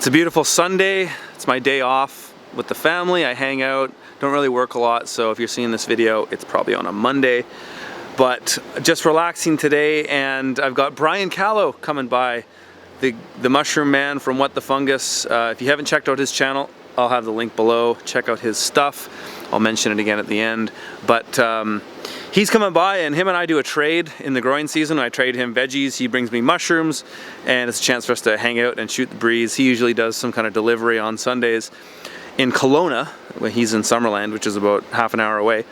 It's a beautiful Sunday. It's my day off with the family. I hang out, don't really work a lot, so if you're seeing this video, it's probably on a Monday. But just relaxing today, and I've got Brian Callow coming by, the mushroom man from What the Fungus. If you haven't checked out his channel, I'll have the link below. Check out his stuff. I'll mention it again at the end. But he's coming by, and him and I do a trade in the growing season. I trade him veggies, he brings me mushrooms, and it's a chance for us to hang out and shoot the breeze. He usually does some kind of delivery on Sundays in Kelowna, when he's in Summerland, which is about half an hour away.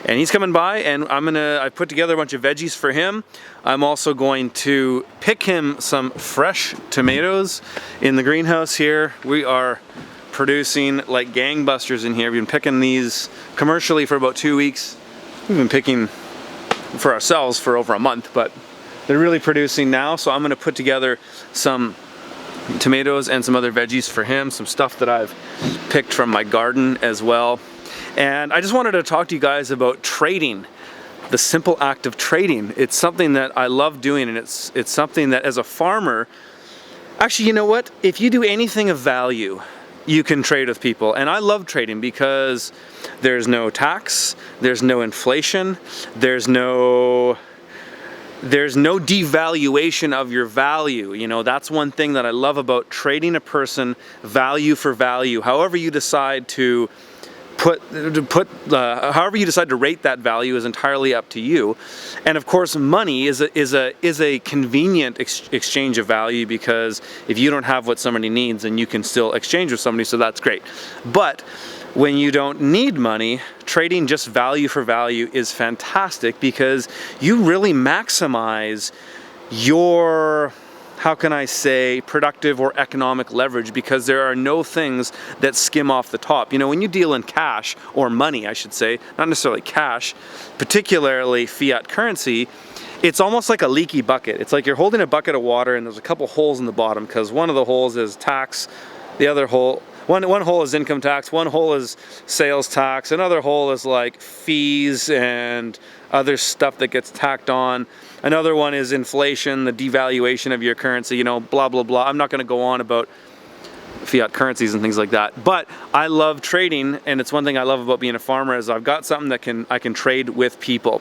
And he's coming by, and I've put together a bunch of veggies for him. I'm also going to pick him some fresh tomatoes in the greenhouse here. We are producing like gangbusters in here. We've been picking these commercially for about 2 weeks. We've been picking for ourselves for over a month, but they're really producing now. So I'm gonna put together some tomatoes and some other veggies for him, some stuff that I've picked from my garden as well. And I just wanted to talk to you guys about trading, the simple act of trading. It's something that I love doing, and it's something that as a farmer, actually, you know what? If you do anything of value, you can trade with people. And I love trading because there's no tax, there's no inflation, there's no devaluation of your value. You know, that's one thing that I love about trading a person value for value. However you decide to however you decide to rate that value is entirely up to you. And of course, money is a convenient exchange of value, because if you don't have what somebody needs, then you can still exchange with somebody, so that's great. But when you don't need money, trading just value for value is fantastic, because you really maximize your, how can I say, productive or economic leverage, because there are no things that skim off the top. You know, when you deal in cash, or money I should say, not necessarily cash, particularly fiat currency, it's almost like a leaky bucket. It's like you're holding a bucket of water and there's a couple holes in the bottom, because one of the holes is tax, the other hole, one hole is income tax, one hole is sales tax, another hole is like fees and other stuff that gets tacked on. Another one is inflation, the devaluation of your currency, you know, blah, blah, blah. I'm not gonna go on about fiat currencies and things like that. But I love trading, and it's one thing I love about being a farmer, is I've got something that I can trade with people.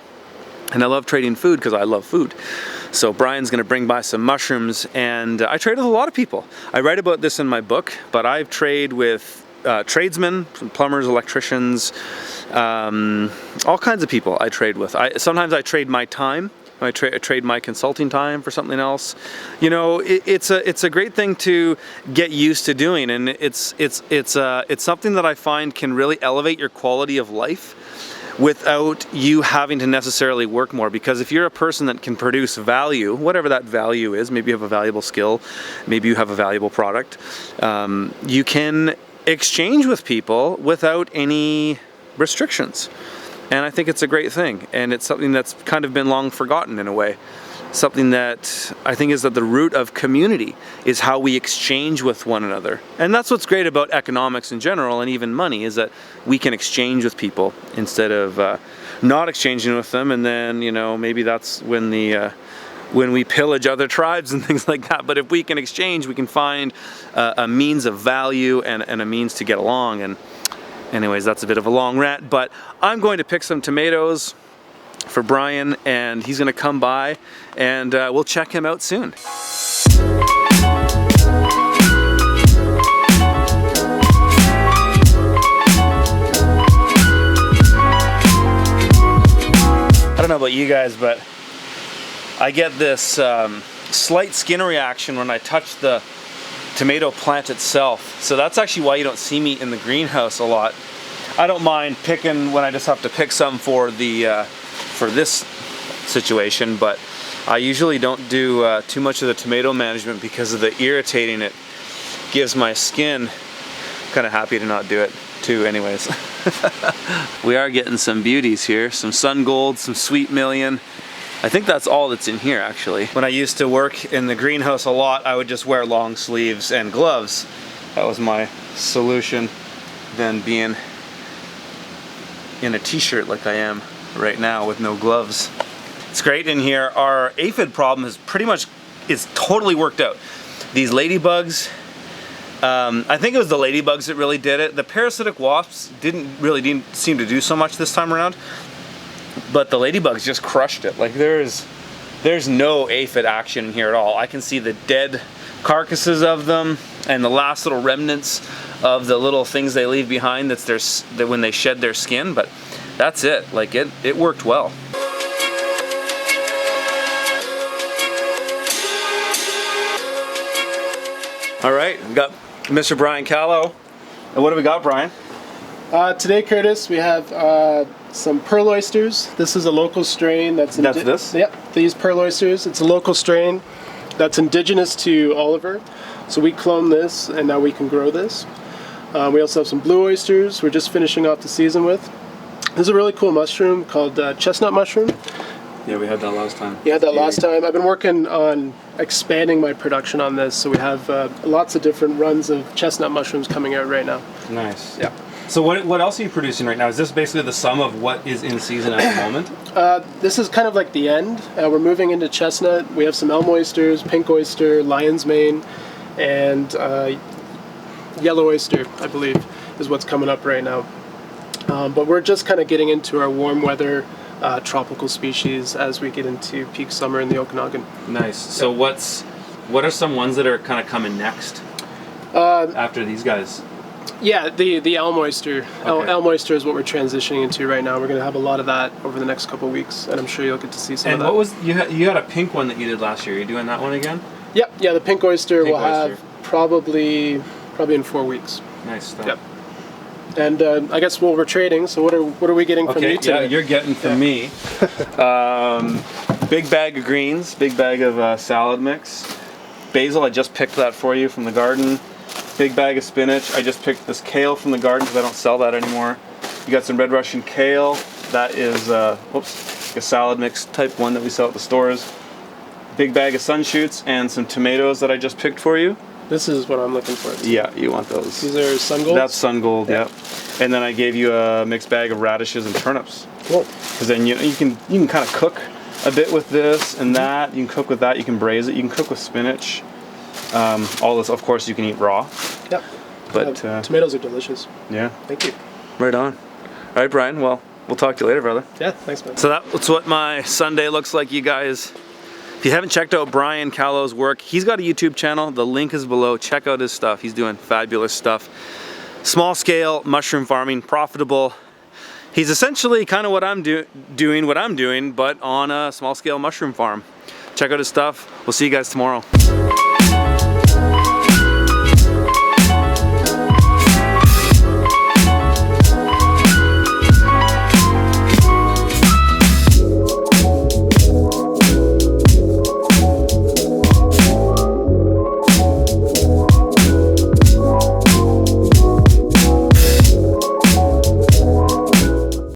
And I love trading food because I love food. So Brian's gonna bring by some mushrooms, and I trade with a lot of people. I write about this in my book, but I trade with tradesmen, plumbers, electricians, all kinds of people I trade with. Sometimes I trade my time. I trade my consulting time for something else. You know, it's a great thing to get used to doing, and it's something that I find can really elevate your quality of life without you having to necessarily work more. Because if you're a person that can produce value, whatever that value is, maybe you have a valuable skill, maybe you have a valuable product, you can exchange with people without any restrictions. And I think it's a great thing, and it's something that's kind of been long forgotten in a way. Something that I think is at the root of community, is how we exchange with one another. And that's what's great about economics in general, and even money, is that we can exchange with people instead of not exchanging with them, and then, you know, maybe that's when we pillage other tribes and things like that. But if we can exchange, we can find a means of value and a means to get along. And anyways, that's a bit of a long rant, but I'm going to pick some tomatoes for Brian, and he's gonna come by, and we'll check him out soon. I don't know about you guys, but I get this slight skin reaction when I touch the tomato plant itself. So that's actually why you don't see me in the greenhouse a lot. I don't mind picking when I just have to pick some for this situation, but I usually don't do too much of the tomato management because of the irritating it gives my skin. Kind of happy to not do it too, anyways. We are getting some beauties here, some Sun Gold, some Sweet Million. I think that's all that's in here, actually. When I used to work in the greenhouse a lot, I would just wear long sleeves and gloves. That was my solution, than being in a t-shirt like I am right now with no gloves. It's great in here. Our aphid problem is totally worked out. These ladybugs, I think it was the ladybugs that really did it. The parasitic wasps didn't seem to do so much this time around, but the ladybugs just crushed it. Like there's no aphid action in here at all. I can see the dead carcasses of them and the last little remnants of the little things they leave behind that when they shed their skin, but that's it. Like it worked well. All right, we got Mr. Brian Callow. And what do we got, Brian? Today, Curtis, we have some pearl oysters. This is a local strain that's this? Yep, these pearl oysters. It's a local strain that's indigenous to Oliver. So we cloned this, and now we can grow this. We also have some blue oysters we're just finishing off the season with. This is a really cool mushroom called chestnut mushroom. Yeah, we had that last time. You had that last time. I've been working on expanding my production on this, so we have lots of different runs of chestnut mushrooms coming out right now. Nice. Yeah. So what else are you producing right now? Is this basically the sum of what is in season at the moment? This is kind of like the end. We're moving into chestnut. We have some elm oysters, pink oyster, lion's mane, and yellow oyster, I believe, is what's coming up right now. But we're just kind of getting into our warm weather tropical species as we get into peak summer in the Okanagan. Nice. So what are some ones that are kind of coming next after these guys? Yeah, the elm oyster. Okay. Elm oyster is what we're transitioning into right now. We're going to have a lot of that over the next couple of weeks, and I'm sure you'll get to see some And of that. what was you had a pink one that you did last year? Are you doing that one again? Yep, yeah, the pink oyster Pink we'll oyster. have probably in 4 weeks. Nice stuff. Yep. And I guess we're trading. So what are we getting from you today? Yeah, you're getting from me. Big bag of greens, big bag of salad mix. Basil, I just picked that for you from the garden. Big bag of spinach. I just picked this kale from the garden because I don't sell that anymore. You got some red Russian kale. That is a salad mix type one that we sell at the stores. Big bag of sunshoots and some tomatoes that I just picked for you. This is what I'm looking for. Yeah, you want those. These are sun gold? That's sun gold, yep. And then I gave you a mixed bag of radishes and turnips. Cool. Because then you can kind of cook a bit with this and that. You can cook with that. You can braise it. You can cook with spinach. All this, of course, you can eat raw. Yep. But tomatoes are delicious. yeah. Thank you. Right on. All right, Brian. Well, we'll talk to you later, brother. Yeah, thanks, man. So that's what my Sunday looks like, you guys. If you haven't checked out Brian Callow's work, he's got a YouTube channel. The link is below. Check out his stuff. He's doing fabulous stuff. Small scale mushroom farming, profitable. He's essentially kind of what I'm doing, but on a small scale mushroom farm. Check out his stuff. We'll see you guys tomorrow.